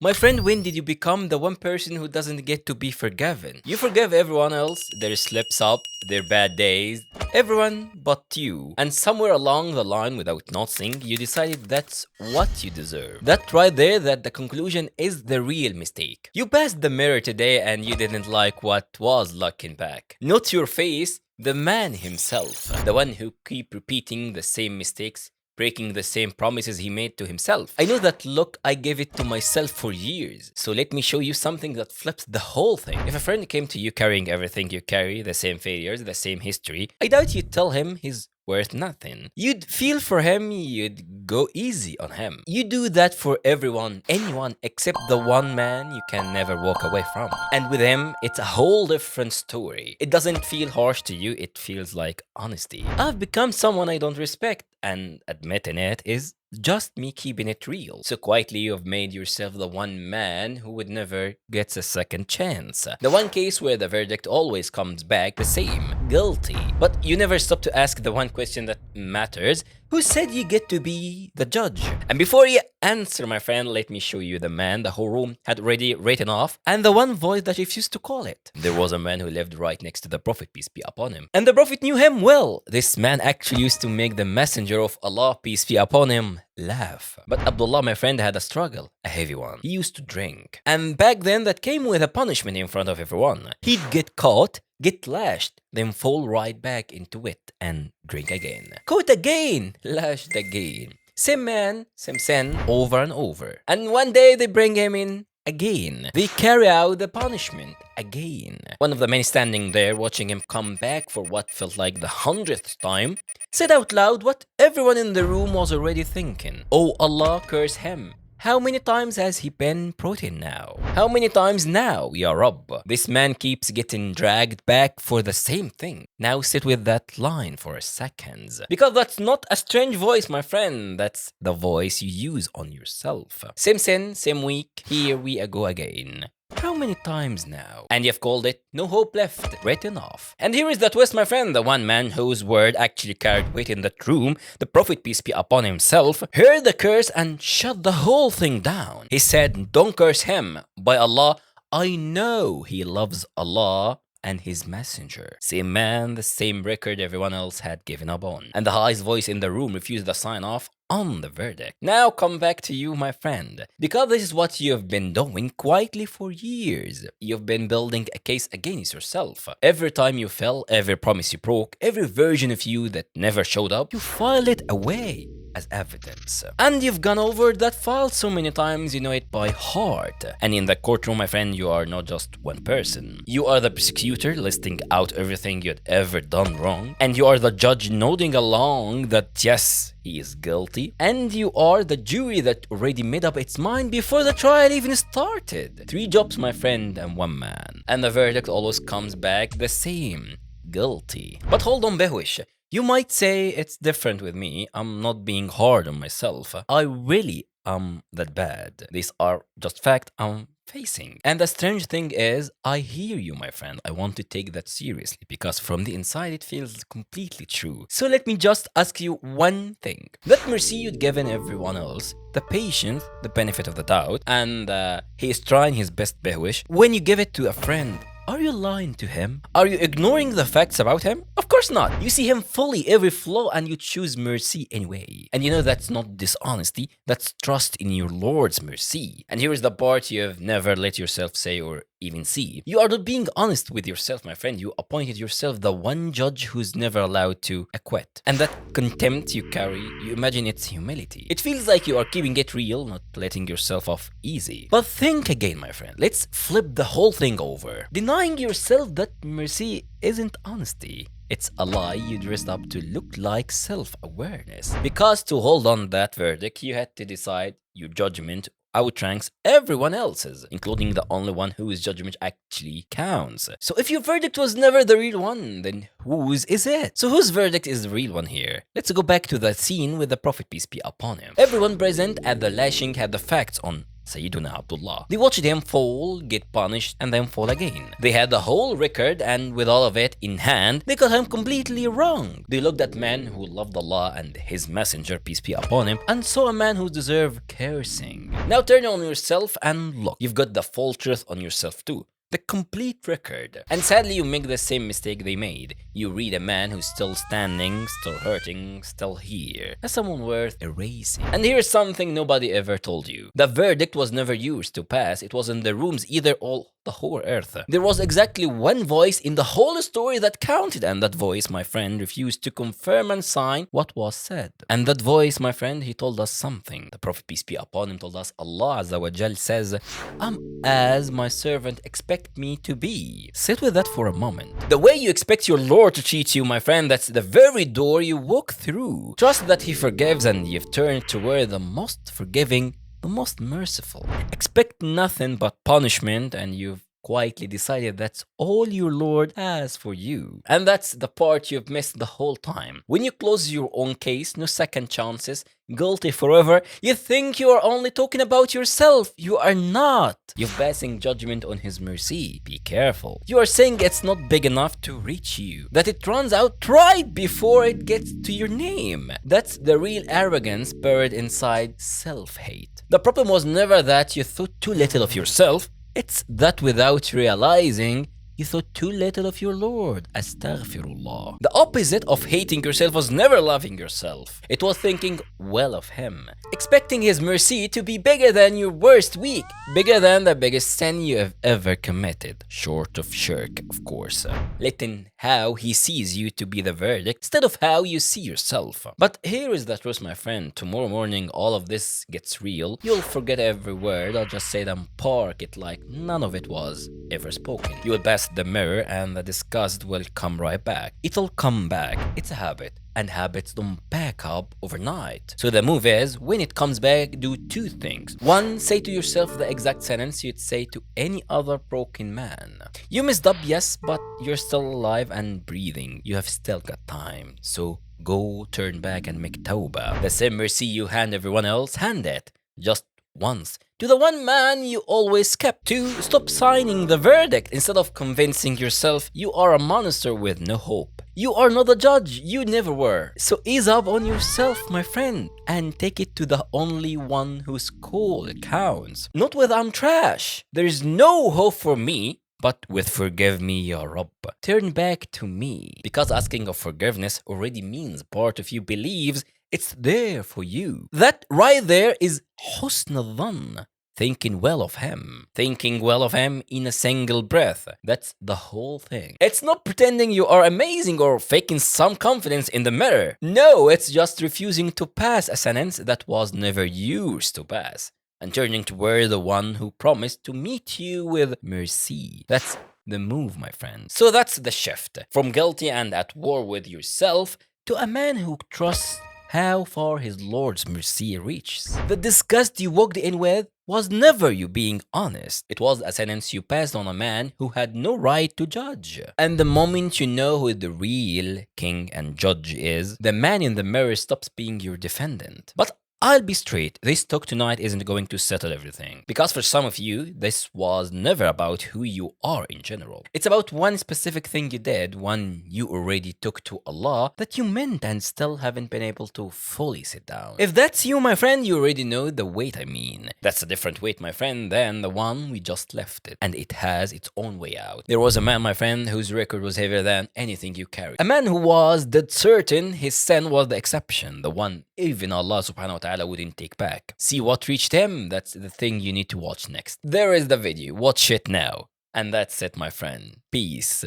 My friend, when did you become the one person who doesn't get to be forgiven? You forgive everyone else, their slips up, their bad days, everyone but you. And somewhere along the line, without noticing, you decided that's what you deserve. That right there, that the conclusion is the real mistake. You passed the mirror today and you didn't like what was looking back. Not your face, the man himself. The one who keep repeating the same mistakes, breaking the same promises he made to himself. I know that look, I gave it to myself for years. So let me show you something that flips the whole thing. If a friend came to you carrying everything you carry, the same failures, the same history, I doubt you'd tell him he's worth nothing. You'd feel for him, you'd go easy on him. You do that for everyone, anyone except the one man you can never walk away from. And with him, it's a whole different story. It doesn't feel harsh to you, it feels like honesty. I've become someone I don't respect, and admitting it is just me keeping it real. So quietly you've made yourself the one man who would never gets a second chance. The one case where the verdict always comes back the same, guilty. But you never stop to ask the one question that matters: who said you get to be the judge? And before you answer, my friend, let me show you the man the whole room had already written off, and the one voice that refused to call it. There was a man who lived right next to the Prophet, peace be upon him. And the Prophet knew him well. This man actually used to make the messenger of Allah, peace be upon him, laugh. But Abdullah, my friend, had a struggle, a heavy one. He used to drink. And back then, that came with a punishment in front of everyone. He'd get caught, get lashed, then fall right back into it and drink again. Caught again, lashed again. Same man, same sin, over and over. And one day they bring him in again. They carry out the punishment again. One of the men standing there watching him come back for what felt like the 100th time said out loud what everyone in the room was already thinking. Oh Allah, curse him. How many times has he been brought in now? How many times now, Ya Rabb? This man keeps getting dragged back for the same thing. Now sit with that line for a second. Because that's not a strange voice, my friend. That's the voice you use on yourself. Same sin, same week, here we go again. How many times now? And you've called it no hope left, written off. And here is the twist, my friend. The one man whose word actually carried weight in that room, the Prophet, peace be upon himself, heard the curse and shut the whole thing down. He said, don't curse him. By Allah, I know he loves Allah and his messenger. Same man, the same record everyone else had given up on. And the highest voice in the room refused to sign off on the verdict. Now come back to you, my friend. Because this is what you've been doing quietly for years. You've been building a case against yourself. Every time you fell, every promise you broke, every version of you that never showed up, you file it away as evidence. And you've gone over that file so many times you know it by heart. And in the courtroom, my friend, you are not just one person. You are the prosecutor listing out everything you'd ever done wrong. And you are the judge nodding along that yes, he is guilty. And you are the jury that already made up its mind before the trial even started. 3 jobs, my friend, and 1 man. And the verdict always comes back the same. Guilty. But hold on, Behwashy. You might say it's different with me. I'm not being hard on myself. I really am that bad. These are just facts I'm facing. And the strange thing is, I hear you, my friend. I want to take that seriously because from the inside it feels completely true. So let me just ask you one thing. That mercy you'd given everyone else, the patience, the benefit of the doubt, and he is trying his best, Behwashy. When you give it to a friend, are you lying to him? Are you ignoring the facts about him? Of course not. You see him fully, every flaw, and you choose mercy anyway. And you know that's not dishonesty, that's trust in your Lord's mercy. And here is the part you have never let yourself say or even see. You are not being honest with yourself, my friend. You appointed yourself the one judge who's never allowed to acquit. And that contempt you carry, you imagine it's humility. It feels like you are keeping it real, not letting yourself off easy. But think again, my friend. Let's flip the whole thing over. Denying yourself that mercy isn't honesty. It's a lie you dressed up to look like self-awareness. Because to hold on that verdict, you had to decide your judgment outranks everyone else's, including the only one whose judgment actually counts. So if your verdict was never the real one, then whose is it? So whose verdict is the real one here? Let's go back to the scene with the Prophet, peace be upon him. Everyone present at the lashing had the facts on Sayyiduna Abdullah. They watched him fall, get punished, and then fall again. They had the whole record, and with all of it in hand, they got him completely wrong. They looked at men who loved Allah and His Messenger, peace be upon him, and saw a man who deserved cursing. Now turn on yourself and look. You've got the full truth on yourself too. The complete record. And sadly, you make the same mistake they made. You read a man who's still standing, still hurting, still here, as someone worth erasing. And here's something nobody ever told you. The verdict was never yours to pass. It was in the rooms, either all the whole earth. There was exactly one voice in the whole story that counted, and that voice, my friend, refused to confirm and sign what was said. And that voice, my friend, he told us something. The Prophet, peace be upon him, told us, Allah Azza wa Jal says, I'm as my servant expect me to be. Sit with that for a moment. The way you expect your Lord to treat you, my friend, that's the very door you walk through. Trust that He forgives, and you've turned toward the most forgiving, the most merciful. Expect nothing but punishment, and you've quietly decided that's all your Lord has for you. And that's the part you've missed the whole time. When you close your own case, no second chances, guilty forever, you think you are only talking about yourself. You are not. You're passing judgment on His mercy. Be careful. You are saying it's not big enough to reach you, that it runs out right before it gets to your name. That's the real arrogance buried inside self-hate. The problem was never that you thought too little of yourself. It's that without realizing, you thought too little of your Lord. Astaghfirullah. The opposite of hating yourself was never loving yourself. It was thinking well of Him, expecting His mercy to be bigger than your worst week, bigger than the biggest sin you have ever committed, short of shirk, of course. Letting how He sees you to be the verdict instead of how you see yourself. But here is the truth, my friend. Tomorrow morning, all of this gets real. You'll forget every word. I'll just say them, park it like none of it was ever spoken. You will pass the mirror, and the disgust will come right back. It'll come back. It's a habit, and habits don't back up overnight. So the move is, when it comes back, do two things. One, say to yourself the exact sentence you'd say to any other broken man. You messed up, yes, but you're still alive and breathing. You have still got time. So go, turn back, and make tawbah. The same mercy you hand everyone else, hand it. Just once. To the one man you always kept. Two, stop signing the verdict instead of convincing yourself you are a monster with no hope. You are not a judge, you never were. So ease up on yourself, my friend, and take it to the only one whose call counts. Not with I'm trash. There is no hope for me, but with forgive me, Ya Rabb. Turn back to me. Because asking of forgiveness already means part of you believes it's there for you. That right there is Husn Dhann. Thinking well of Him. Thinking well of Him in a single breath. That's the whole thing. It's not pretending you are amazing or faking some confidence in the mirror. No, it's just refusing to pass a sentence that was never yours to pass, and turning toward the one who promised to meet you with mercy. That's the move, my friend. So that's the shift. From guilty and at war with yourself to a man who trusts how far his Lord's mercy reaches. The disgust you walked in with was never you being honest. It was a sentence you passed on a man who had no right to judge. And the moment you know who the real king and judge is, the man in the mirror stops being your defendant. But I'll be straight, this talk tonight isn't going to settle everything. Because for some of you, this was never about who you are in general. It's about one specific thing you did, one you already took to Allah, that you meant and still haven't been able to fully sit down. If that's you, my friend, you already know the weight I mean. That's a different weight, my friend, than the one we just left it. And it has its own way out. There was a man, my friend, whose record was heavier than anything you carried. A man who was dead certain his sin was the exception, the one even Allah subhanahu wa ta'ala wouldn't take back. See what reached him? That's the thing you need to watch next. There is the video. Watch it now. And that's it, my friend. Peace.